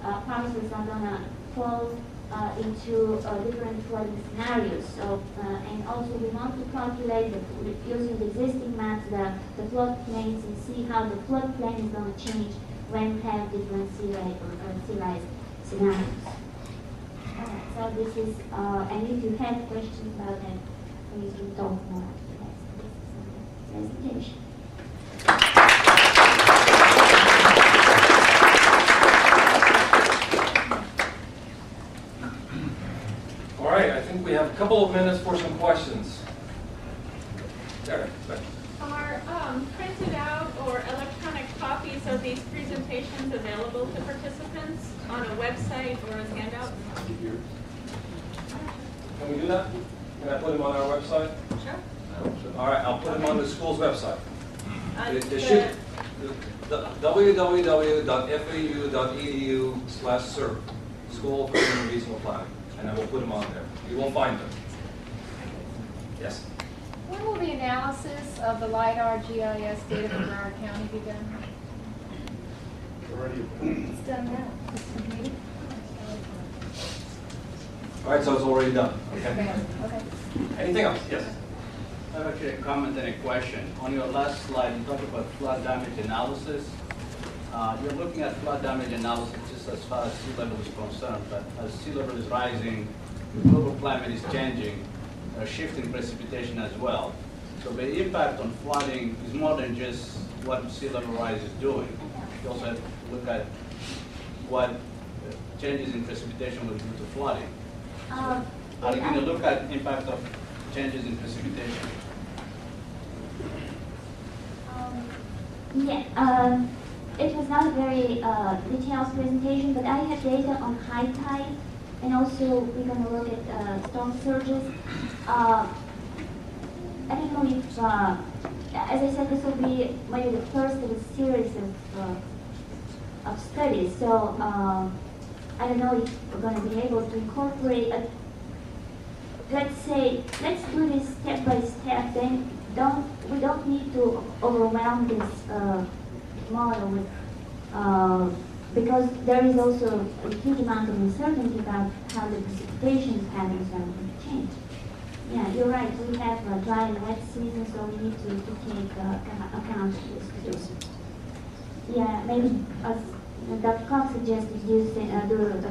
parcels are going to fall into different flooding scenarios. So, and also we want to calculate, using the existing maps, the floodplains and see how the floodplain is going to change when we have different sea rise scenarios. So this is, and if you have questions about that, please we talk more after that. This is the presentation. All right, I think we have a couple of minutes for some questions. There. Are printed out or electronic copies of these presentations available to participants on a website or as handouts? Can we do that? Can I put them on our website? Sure. All right, I'll put them on the school's website. The www.fau.edu/SURP, School of Urban and Regional Planning, and I will put them on there. You will find them. Yes? When will the analysis of the LiDAR GIS data for Broward County be done? It's done now. All right, so it's already done. Okay. Okay. Anything else? Yes? I have actually a comment and a question. On your last slide, you talked about flood damage analysis. You're looking at flood damage analysis just as far as sea level is concerned, but as sea level is rising, the global climate is changing, a shift in precipitation as well. So the impact on flooding is more than just what sea level rise is doing. You also have to look at what changes in precipitation will do to flooding. Are you going to look at impact of changes in precipitation? Yeah, it was not a very detailed presentation, but I have data on high tide, and also we're going to look at storm surges. I don't know if, as I said, this will be maybe the first of a series of studies. So I don't know if we're going to be able to incorporate. Let's do this step by step. Then we don't need to overwhelm this model with, because there is also a huge amount of uncertainty about how the precipitation patterns are going to change. Yeah, you're right. We have a dry and wet season, so we need to take account of this too. Yeah, maybe as Dr. Cox suggested, do a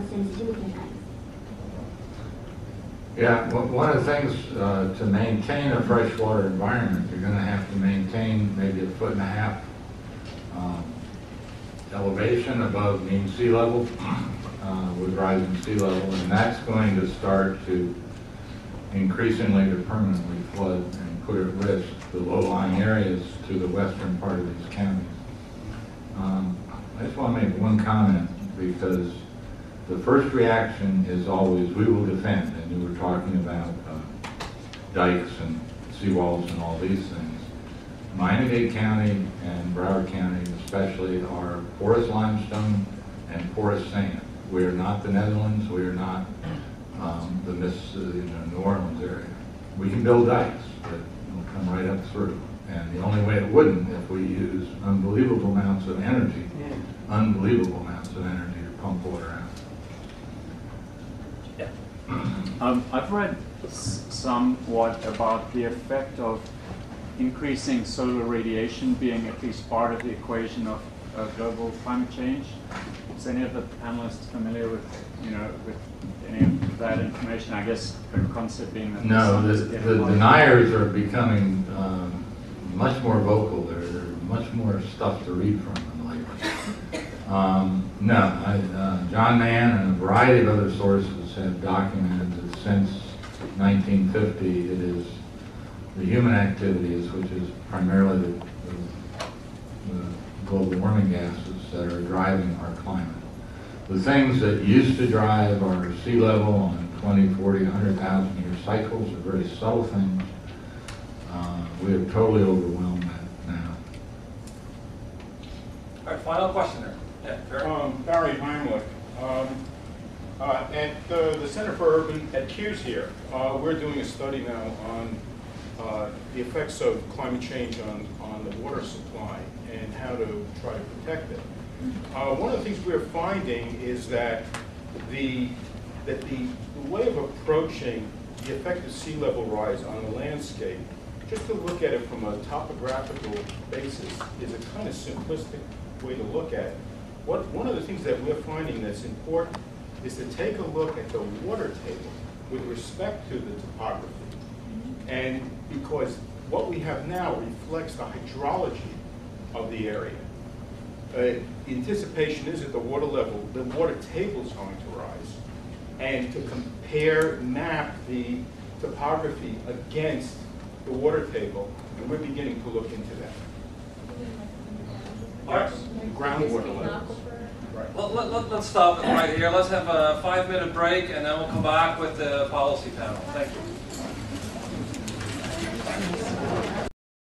sensitivity analysis. Yeah, one of the things to maintain a freshwater environment, you're going to have to maintain maybe 1.5 feet elevation above mean sea level with rising sea level, and that's going to start to increasingly to permanently flood and put at risk the low-lying areas to the western part of these counties. I just want to make one comment, because the first reaction is always, we will defend, and you were talking about dikes and seawalls and all these things. Miami-Dade County and Broward County especially are porous limestone and porous sand. We are not the Netherlands, we are not New Orleans area. We can build dikes, but it'll come right up through. And the only way it wouldn't if we use unbelievable amounts of energy, to pump water out. Yeah. I've read somewhat about the effect of increasing solar radiation being at least part of the equation of global climate change. Is any of the panelists familiar with, with any of that information? I guess the concept being that no, the deniers are becoming much more vocal. There's much more stuff to read from them lately. John Mann and a variety of other sources have documented that since 1950, it is the human activities, which is primarily the global warming gases, that are driving our climate. The things that used to drive our sea level on 20, 40, 100,000 year cycles are very subtle things. We have totally overwhelmed that now. All right, final question there. Yeah, Barry Heimlich. At the Center for Urban, at CUES here, we're doing a study now on the effects of climate change on the water supply and how to try to protect it. One of the things we're finding is that the way of approaching the effect of sea level rise on the landscape, just to look at it from a topographical basis, is a kind of simplistic way to look at it. One of the things that we're finding that's important is to take a look at the water table with respect to the topography. And because what we have now reflects the hydrology of the area. Anticipation is that the water table is going to rise. And to map the topography against the water table, and we're beginning to look into that. Yes, groundwater levels. Right. Let's stop it right here. Let's have a 5-minute break, and then we'll come back with the policy panel. Thank you.